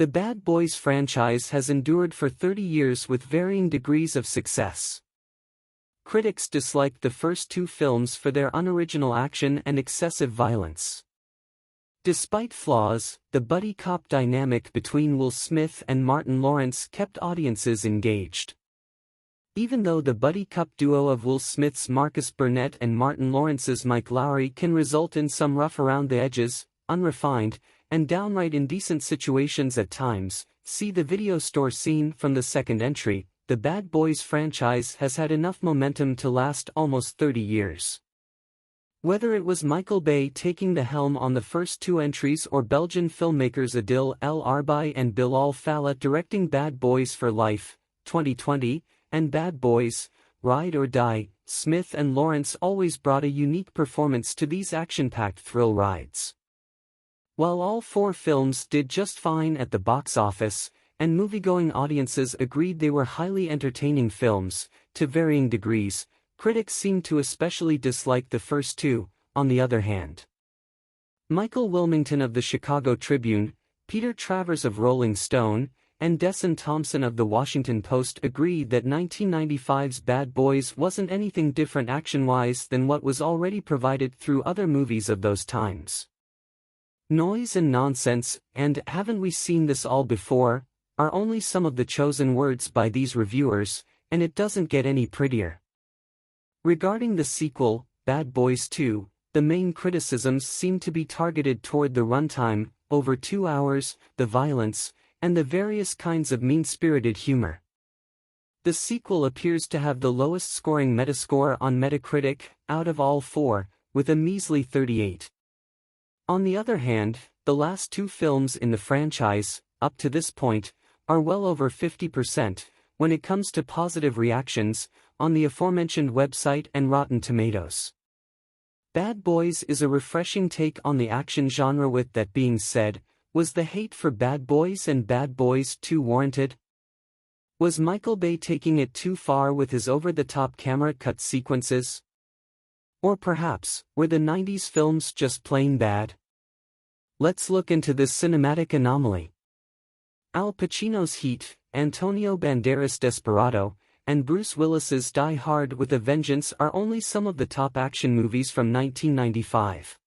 The Bad Boys franchise has endured for 30 years with varying degrees of success. Critics disliked the first two films for their unoriginal action and excessive violence. Despite flaws, the buddy cop dynamic between Will Smith and Martin Lawrence kept audiences engaged. Even though the buddy cop duo of Will Smith's Marcus Burnett and Martin Lawrence's Mike Lowrey can result in some rough around the edges, unrefined, and downright indecent situations at times, see the video store scene from the second entry, the Bad Boys franchise has had enough momentum to last almost 30 years. Whether it was Michael Bay taking the helm on the first two entries or Belgian filmmakers Adil El Arbi and Bilal Fallah directing Bad Boys for Life, 2020, and Bad Boys, Ride or Die, Smith and Lawrence always brought a unique performance to these action-packed thrill rides. While all four films did just fine at the box office, and moviegoing audiences agreed they were highly entertaining films, to varying degrees, critics seemed to especially dislike the first two, on the other hand. Michael Wilmington of the Chicago Tribune, Peter Travers of Rolling Stone, and Desson Thomson of the Washington Post agreed that 1995's Bad Boys wasn't anything different action-wise than what was already provided through other movies of those times. Noise and nonsense, and haven't we seen this all before, are only some of the chosen words by these reviewers, and it doesn't get any prettier. Regarding the sequel, Bad Boys 2, the main criticisms seem to be targeted toward the runtime, over 2 hours, the violence, and the various kinds of mean-spirited humor. The sequel appears to have the lowest scoring Metascore on Metacritic, out of all four, with a measly 38. On the other hand, the last two films in the franchise, up to this point, are well over 50%, when it comes to positive reactions, on the aforementioned website and Rotten Tomatoes. Bad Boys is a refreshing take on the action genre. With that being said, was the hate for Bad Boys and Bad Boys 2 warranted? Was Michael Bay taking it too far with his over-the-top camera cut sequences? Or perhaps, were the 90s films just plain bad? Let's look into this cinematic anomaly. Al Pacino's Heat, Antonio Banderas' Desperado, and Bruce Willis's Die Hard with a Vengeance are only some of the top action movies from 1995.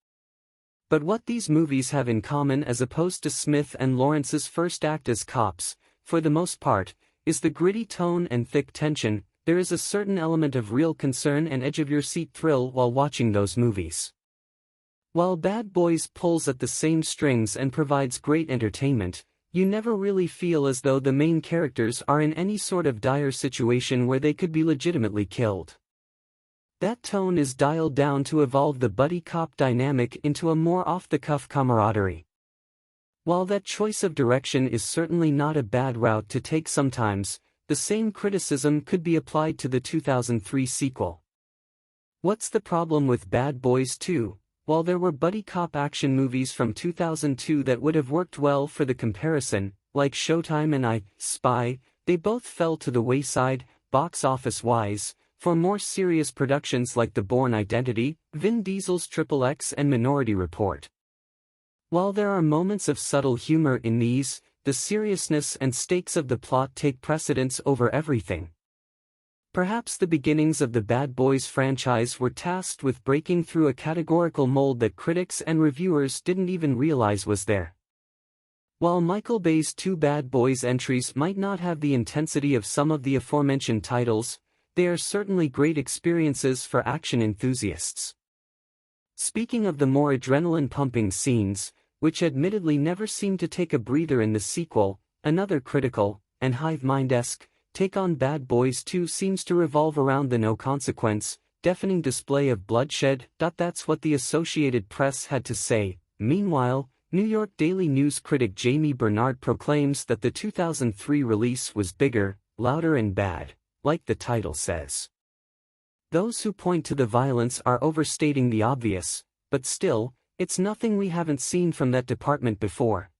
But what these movies have in common, as opposed to Smith and Lawrence's first act as cops, for the most part, is the gritty tone and thick tension. There is a certain element of real concern and edge-of-your-seat thrill while watching those movies. While Bad Boys pulls at the same strings and provides great entertainment, you never really feel as though the main characters are in any sort of dire situation where they could be legitimately killed. That tone is dialed down to evolve the buddy cop dynamic into a more off-the-cuff camaraderie. While that choice of direction is certainly not a bad route to take sometimes, the same criticism could be applied to the 2003 sequel. What's the problem with Bad Boys 2? While there were buddy cop action movies from 2002 that would have worked well for the comparison, like Showtime and I, Spy, they both fell to the wayside, box office-wise, for more serious productions like The Bourne Identity, Vin Diesel's XXX and Minority Report. While there are moments of subtle humor in these, the seriousness and stakes of the plot take precedence over everything. Perhaps the beginnings of the Bad Boys franchise were tasked with breaking through a categorical mold that critics and reviewers didn't even realize was there. While Michael Bay's two Bad Boys entries might not have the intensity of some of the aforementioned titles, they are certainly great experiences for action enthusiasts. Speaking of the more adrenaline-pumping scenes, which admittedly never seemed to take a breather in the sequel, another critical, and hive-mind-esque, take on Bad Boys 2 seems to revolve around the no-consequence, deafening display of bloodshed. That's what the Associated Press had to say. Meanwhile, New York Daily News critic Jamie Bernard proclaims that the 2003 release was bigger, louder and bad, like the title says. Those who point to the violence are overstating the obvious, but still, it's nothing we haven't seen from that department before.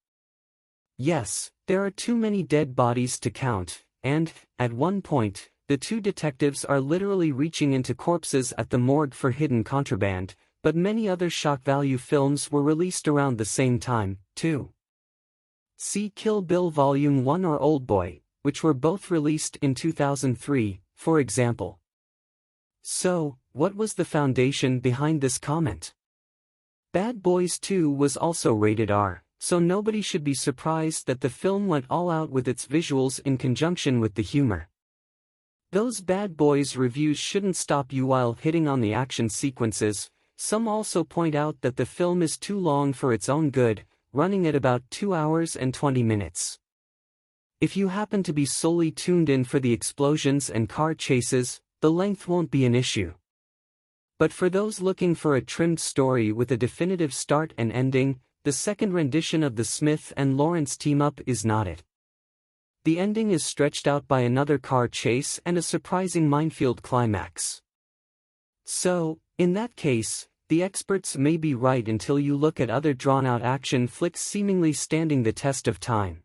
Yes, there are too many dead bodies to count, and, at one point, the two detectives are literally reaching into corpses at the morgue for hidden contraband, but many other shock value films were released around the same time, too. See Kill Bill Volume 1 or Oldboy, which were both released in 2003, for example. So, what was the foundation behind this comment? Bad Boys 2 was also rated R, so nobody should be surprised that the film went all out with its visuals in conjunction with the humor. Those Bad Boys reviews shouldn't stop you while hitting on the action sequences. Some also point out that the film is too long for its own good, running at about 2 hours and 20 minutes. If you happen to be solely tuned in for the explosions and car chases, the length won't be an issue. But for those looking for a trimmed story with a definitive start and ending, the second rendition of the Smith and Lawrence team-up is not it. The ending is stretched out by another car chase and a surprising minefield climax. So, in that case, the experts may be right until you look at other drawn-out action flicks seemingly standing the test of time.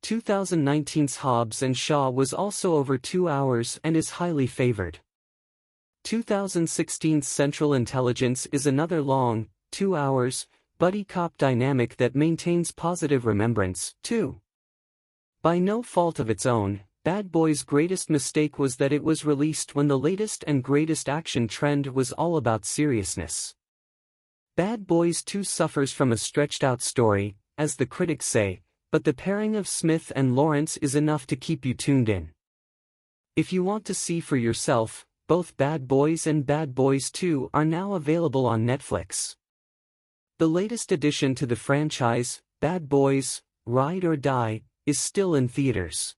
2019's Hobbs and Shaw was also over 2 hours and is highly favored. 2016's Central Intelligence is another long, 2 hours, buddy cop dynamic that maintains positive remembrance, too. By no fault of its own, Bad Boys' greatest mistake was that it was released when the latest and greatest action trend was all about seriousness. Bad Boys 2 suffers from a stretched-out story, as the critics say, but the pairing of Smith and Lawrence is enough to keep you tuned in. If you want to see for yourself, both Bad Boys and Bad Boys 2 are now available on Netflix. The latest addition to the franchise, Bad Boys, Ride or Die, is still in theaters.